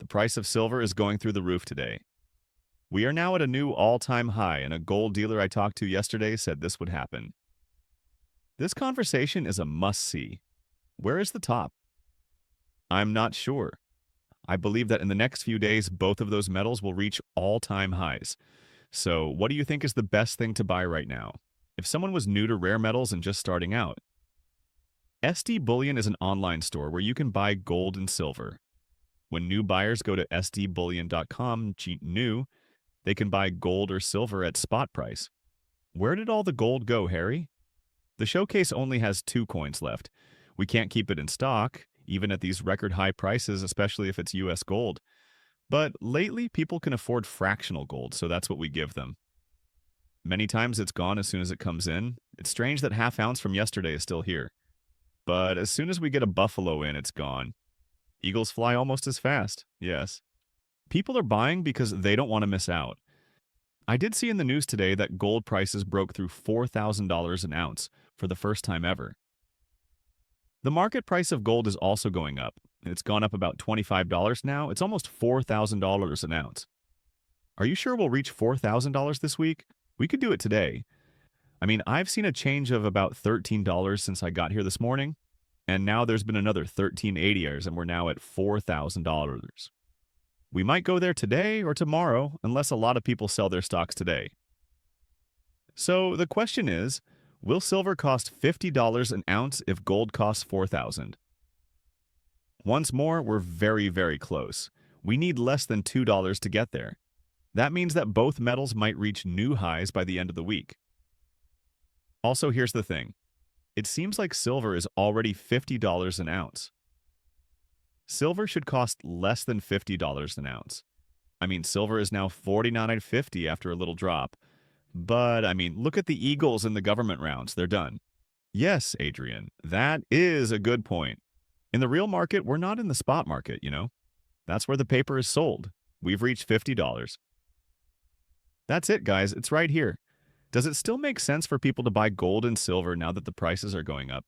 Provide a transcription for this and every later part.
price of silver is going through the roof today. We are now at a new all-time high, and a gold dealer I talked to yesterday said this would happen. This conversation is a must-see. Where is the top? I'm not sure. I believe that in the next few days, both of those metals will reach all-time highs. So, what do you think is the best thing to buy right now? If someone was new to rare metals and just starting out, SD Bullion is an online store where you can buy gold and silver. When new buyers go to sdbullion.com, new, they can buy gold or silver at spot price. Where did all the gold go, Harry? The showcase only has 2 coins left. We can't keep it in stock, even at these record high prices, especially if it's US gold. But lately, people can afford fractional gold, so that's what we give them. Many times it's gone as soon as it comes in. It's strange that half ounce from yesterday is still here. But as soon as we get a buffalo in, it's gone. Eagles fly almost as fast, yes. People are buying because they don't want to miss out. I did see in the news today that gold prices broke through $4,000 an ounce for the first time ever. The market price of gold is also going up. It's gone up about $25 now. It's almost $4,000 an ounce. Are you sure we'll reach $4,000 this week? We could do it today. I mean, I've seen a change of about $13 since I got here this morning, and now there's been another $13.80, and we're now at $4,000. We might go there today or tomorrow, unless a lot of people sell their stocks today. So the question is, will silver cost $50 an ounce if gold costs $4,000? Once more, we're very, very close. We need less than $2 to get there. That means that both metals might reach new highs by the end of the week. Also, here's the thing. It seems like silver is already $50 an ounce. Silver should cost less than $50 an ounce. I mean, silver is now $49.50 after a little drop. But, I mean, look at the Eagles in the government rounds. They're done. Yes, Adrian, that is a good point. In the real market, we're not in the spot market, you know. That's where the paper is sold. We've reached $50. That's it, guys. It's right here. Does it still make sense for people to buy gold and silver now that the prices are going up?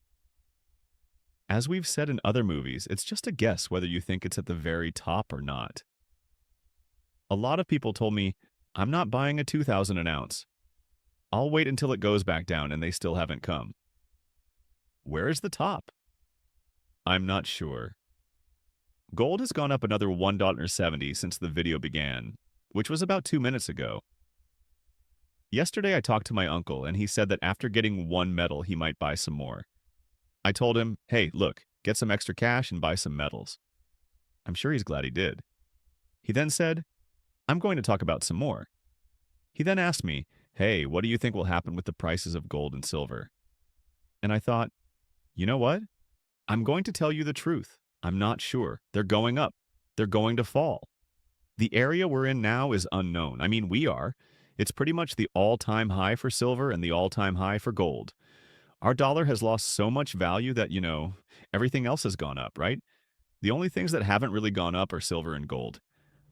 As we've said in other movies, it's just a guess whether you think it's at the very top or not. A lot of people told me, I'm not buying a $2,000 an ounce. I'll wait until it goes back down, and they still haven't come. Where is the top? I'm not sure. Gold has gone up another $1.70 since the video began, which was about 2 minutes ago. Yesterday I talked to my uncle, and he said that after getting one metal, he might buy some more. I told him, hey, look, get some extra cash and buy some metals. I'm sure he's glad he did. He then said, I'm going to talk about some more. He then asked me, hey, what do you think will happen with the prices of gold and silver? And I thought, you know what? I'm going to tell you the truth. I'm not sure. They're going up. They're going to fall. The area we're in now is unknown. I mean, we are. It's pretty much the all-time high for silver and the all-time high for gold. Our dollar has lost so much value that, everything else has gone up, right? The only things that haven't really gone up are silver and gold.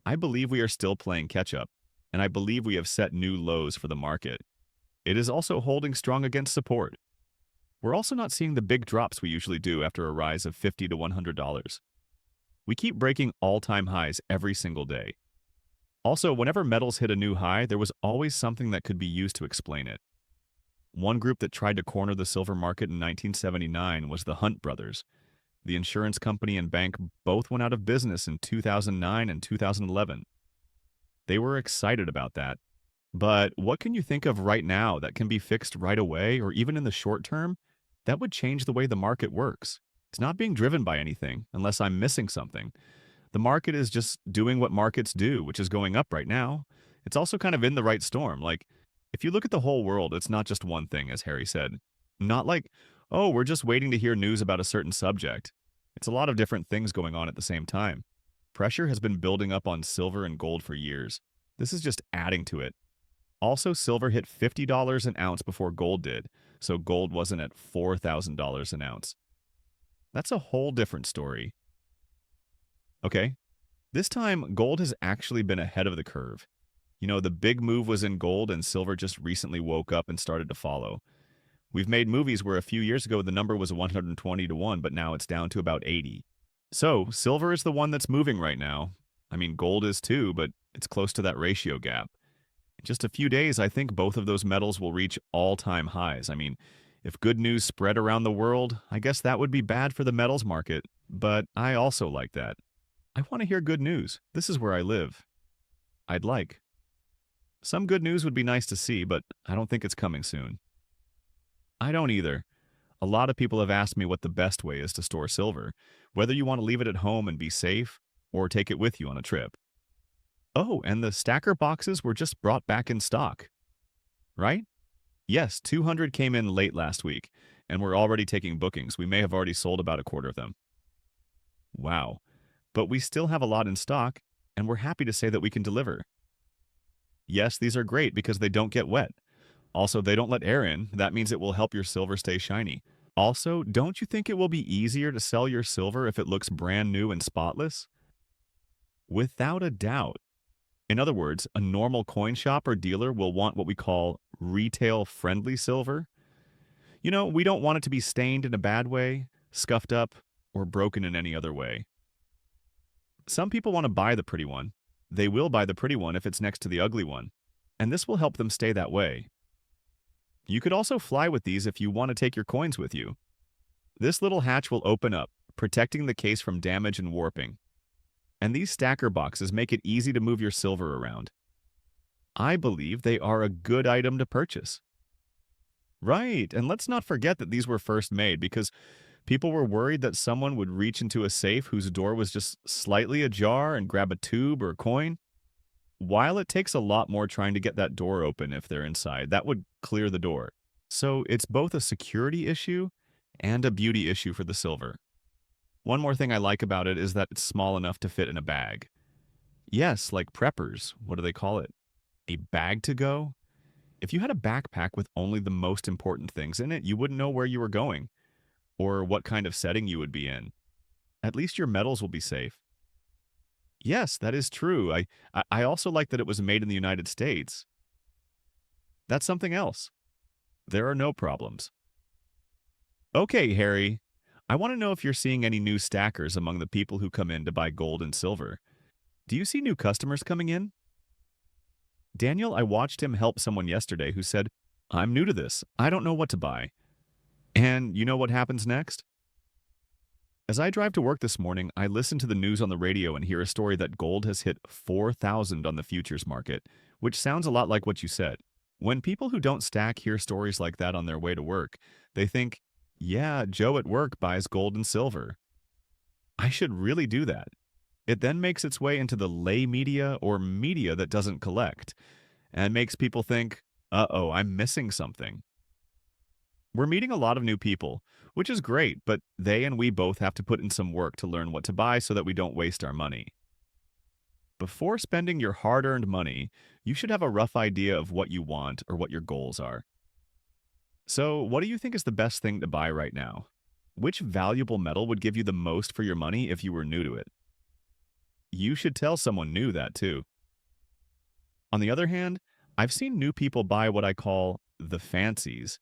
I believe we are still playing catch-up, and I believe we have set new lows for the market. It is also holding strong against support. We're also not seeing the big drops we usually do after a rise of $50 to $100. We keep breaking all-time highs every single day. Also, whenever metals hit a new high, there was always something that could be used to explain it. One group that tried to corner the silver market in 1979 was the Hunt brothers. The insurance company and bank both went out of business in 2009 and 2011. They were excited about that. But what can you think of right now that can be fixed right away or even in the short term that would change the way the market works? It's not being driven by anything, unless I'm missing something. The market is just doing what markets do, which is going up right now. It's also kind of in the right storm. Like, if you look at the whole world, it's not just one thing, as Harry said. Not like, oh, we're just waiting to hear news about a certain subject. It's a lot of different things going on at the same time. Pressure has been building up on silver and gold for years. This is just adding to it. Also, silver hit $50 an ounce before gold did, so gold wasn't at $4,000 an ounce. That's a whole different story. Okay, this time gold has actually been ahead of the curve. The big move was in gold and silver just recently woke up and started to follow. We've made movies where a few years ago the number was 120 to 1, but now it's down to about 80. So, silver is the one that's moving right now. I mean, gold is too, but it's close to that ratio gap. In just a few days, I think both of those metals will reach all-time highs. I mean, if good news spread around the world, I guess that would be bad for the metals market, but I also like that. I want to hear good news. This is where I live. I'd like. Some good news would be nice to see, but I don't think it's coming soon. I don't either. A lot of people have asked me what the best way is to store silver, whether you want to leave it at home and be safe, or take it with you on a trip. Oh, and the stacker boxes were just brought back in stock, right? Yes, 200 came in late last week, and we're already taking bookings. We may have already sold about a quarter of them. Wow. But we still have a lot in stock, and we're happy to say that we can deliver. Yes, these are great because they don't get wet. Also, they don't let air in. That means it will help your silver stay shiny. Also, don't you think it will be easier to sell your silver if it looks brand new and spotless? Without a doubt. In other words, a normal coin shop or dealer will want what we call retail-friendly silver. You know, we don't want it to be stained in a bad way, scuffed up, or broken in any other way. Some people want to buy the pretty one. They will buy the pretty one if it's next to the ugly one, and this will help them stay that way. You could also fly with these if you want to take your coins with you. This little hatch will open up, protecting the case from damage and warping. And these stacker boxes make it easy to move your silver around. I believe they are a good item to purchase. Right, and let's not forget that these were first made because people were worried that someone would reach into a safe whose door was just slightly ajar and grab a tube or a coin. While it takes a lot more trying to get that door open if they're inside, that would clear the door. So it's both a security issue and a beauty issue for the silver. One more thing I like about it is that it's small enough to fit in a bag. Yes, like preppers. What do they call it? A bag to go? If you had a backpack with only the most important things in it, you wouldn't know where you were going or what kind of setting you would be in. At least your metals will be safe. Yes, that is true. I also like that it was made in the United States. That's something else. There are no problems. Okay, Harry. I want to know if you're seeing any new stackers among the people who come in to buy gold and silver. Do you see new customers coming in? Daniel, I watched him help someone yesterday who said, "I'm new to this. I don't know what to buy." And you know what happens next? As I drive to work this morning, I listen to the news on the radio and hear a story that gold has hit 4,000 on the futures market, which sounds a lot like what you said. When people who don't stack hear stories like that on their way to work, they think, yeah, Joe at work buys gold and silver. I should really do that. It then makes its way into the lay media or media that doesn't collect, and makes people think, uh-oh, I'm missing something. We're meeting a lot of new people, which is great, but they and we both have to put in some work to learn what to buy so that we don't waste our money. Before spending your hard-earned money, you should have a rough idea of what you want or what your goals are. So, what do you think is the best thing to buy right now? Which valuable metal would give you the most for your money if you were new to it? You should tell someone new that too. On the other hand, I've seen new people buy what I call the fancies.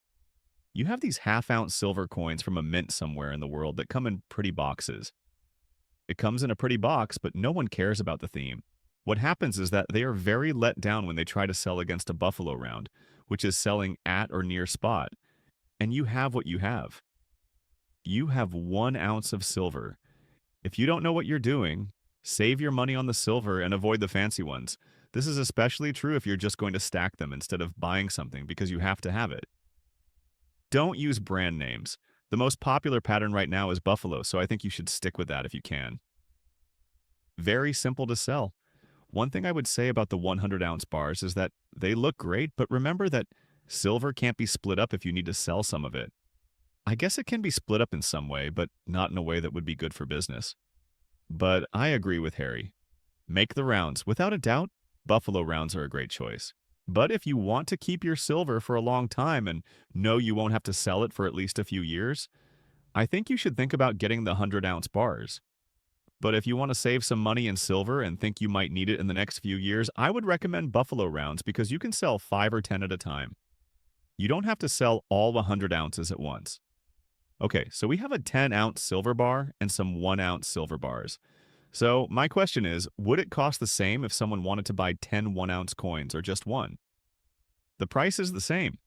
You have these half-ounce silver coins from a mint somewhere in the world that come in pretty boxes. It comes in a pretty box, but no one cares about the theme. What happens is that they are very let down when they try to sell against a buffalo round, which is selling at or near spot. And you have what you have. You have 1 ounce of silver. If you don't know what you're doing, save your money on the silver and avoid the fancy ones. This is especially true if you're just going to stack them instead of buying something because you have to have it. Don't use brand names. The most popular pattern right now is buffalo, so I think you should stick with that if you can. Very simple to sell. One thing I would say about the 100-ounce bars is that they look great, but remember that silver can't be split up if you need to sell some of it. I guess it can be split up in some way, but not in a way that would be good for business. But I agree with Harry. Make the rounds. Without a doubt, buffalo rounds are a great choice. But if you want to keep your silver for a long time and know you won't have to sell it for at least a few years, I think you should think about getting the 100-ounce bars. But if you want to save some money in silver and think you might need it in the next few years, I would recommend buffalo rounds because you can sell 5 or 10 at a time. You don't have to sell all 100 ounces at once. Okay, so we have a 10-ounce silver bar and some 1-ounce silver bars. So, my question is, would it cost the same if someone wanted to buy 10 1-ounce coins or just one? The price is the same.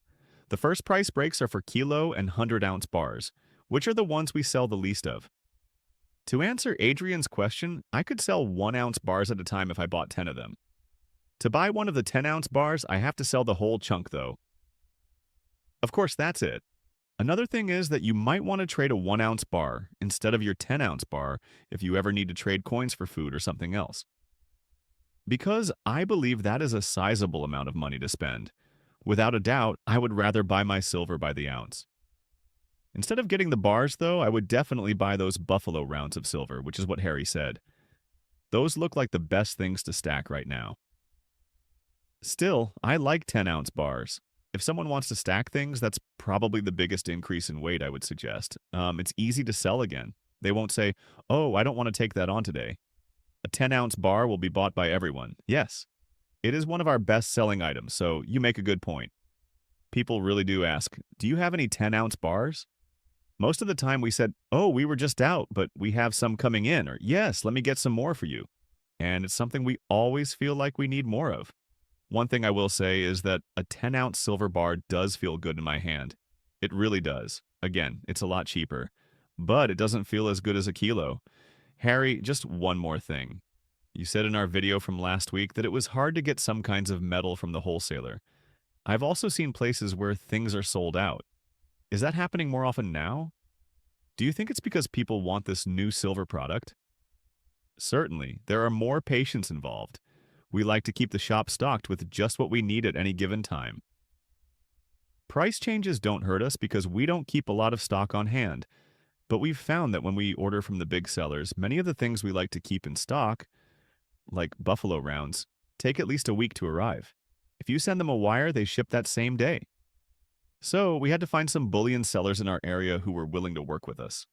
The first price breaks are for kilo and 100-ounce bars, which are the ones we sell the least of. To answer Adrian's question, I could sell 1-ounce bars at a time if I bought 10 of them. To buy one of the 10-ounce bars, I have to sell the whole chunk though. Of course, that's it. Another thing is that you might want to trade a 1-ounce bar instead of your 10-ounce bar if you ever need to trade coins for food or something else. Because I believe that is a sizable amount of money to spend. Without a doubt, I would rather buy my silver by the ounce. Instead of getting the bars, though, I would definitely buy those buffalo rounds of silver, which is what Harry said. Those look like the best things to stack right now. Still, I like 10-ounce bars. If someone wants to stack things, that's probably the biggest increase in weight I would suggest. It's easy to sell again. They won't say, oh, I don't want to take that on today. A 10-ounce bar will be bought by everyone. Yes, it is one of our best-selling items, so you make a good point. People really do ask, do you have any 10-ounce bars? Most of the time we said, oh, we were just out, but we have some coming in, or yes, let me get some more for you. And it's something we always feel like we need more of. One thing I will say is that a 10-ounce silver bar does feel good in my hand. It really does. Again, it's a lot cheaper. But it doesn't feel as good as a kilo. Harry, just one more thing. You said in our video from last week that it was hard to get some kinds of metal from the wholesaler. I've also seen places where things are sold out. Is that happening more often now? Do you think it's because people want this new silver product? Certainly, there are more patients involved. We like to keep the shop stocked with just what we need at any given time. Price changes don't hurt us because we don't keep a lot of stock on hand. But we've found that when we order from the big sellers, many of the things we like to keep in stock, like buffalo rounds, take at least a week to arrive. If you send them a wire, they ship that same day. So we had to find some bullion sellers in our area who were willing to work with us.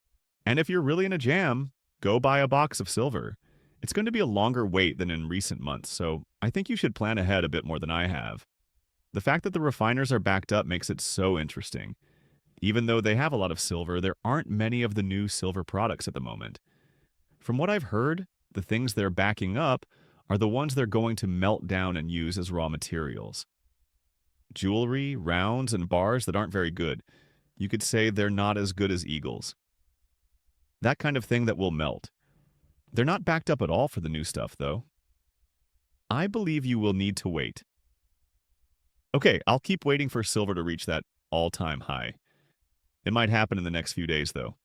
And if you're really in a jam, go buy a box of silver. It's going to be a longer wait than in recent months, so I think you should plan ahead a bit more than I have. The fact that the refiners are backed up makes it so interesting. Even though they have a lot of silver, there aren't many of the new silver products at the moment. From what I've heard, the things they're backing up are the ones they're going to melt down and use as raw materials. Jewelry, rounds, and bars that aren't very good. You could say they're not as good as eagles. That kind of thing that will melt. They're not backed up at all for the new stuff, though. I believe you will need to wait. Okay, I'll keep waiting for silver to reach that all-time high. It might happen in the next few days, though.